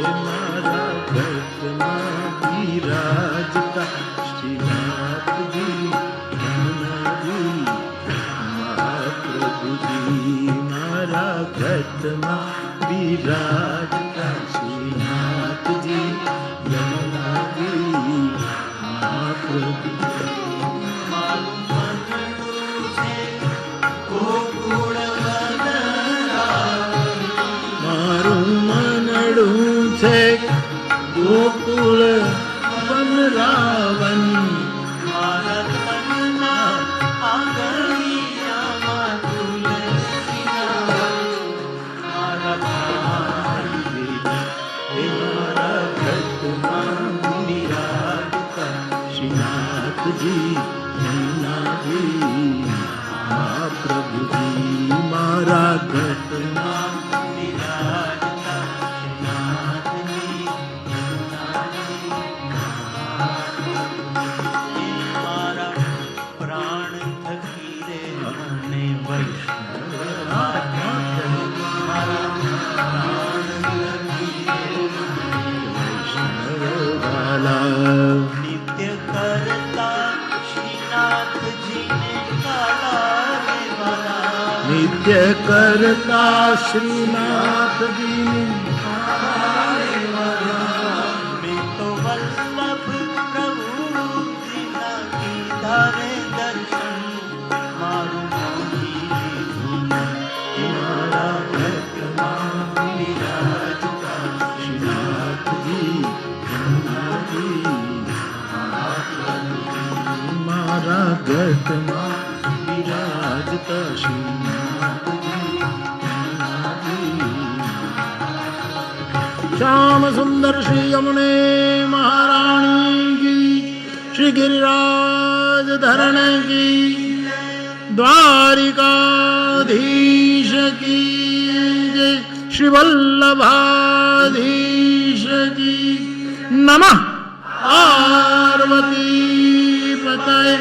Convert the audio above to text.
મારા ઘટમાં બિરાજતા શ્રીનાથજી યમુનાજી મહાપ્રભુજી મારા ઘટમાં બિરાજતા શ્રીનાથજી યમુનાજી મહાપ્રભુ ગોકુળ વન રાવન મારા મનના આંગણિયામાં તુલસીના મારા ઘટમાં બિરાજતા શ્રીનાથજી યમુનાજી મહાપ્રભુજી મારા ઘટમાં નિત્ય કરતા શ્રીનાથજી મેં તો વલ્લભ પ્રભુ ધારે દર્શન મારું મારા ઘટમાં બિરાજતા શ્રીનાથજી મારા ઘટમાં બિરાજતા શ્રી श्याम सुंदर श्री यमुने महारानी की श्री गिरिराज धरण की द्वारिकाधीश की जय श्री वल्लभाधीश की नमः पार्वती पतये।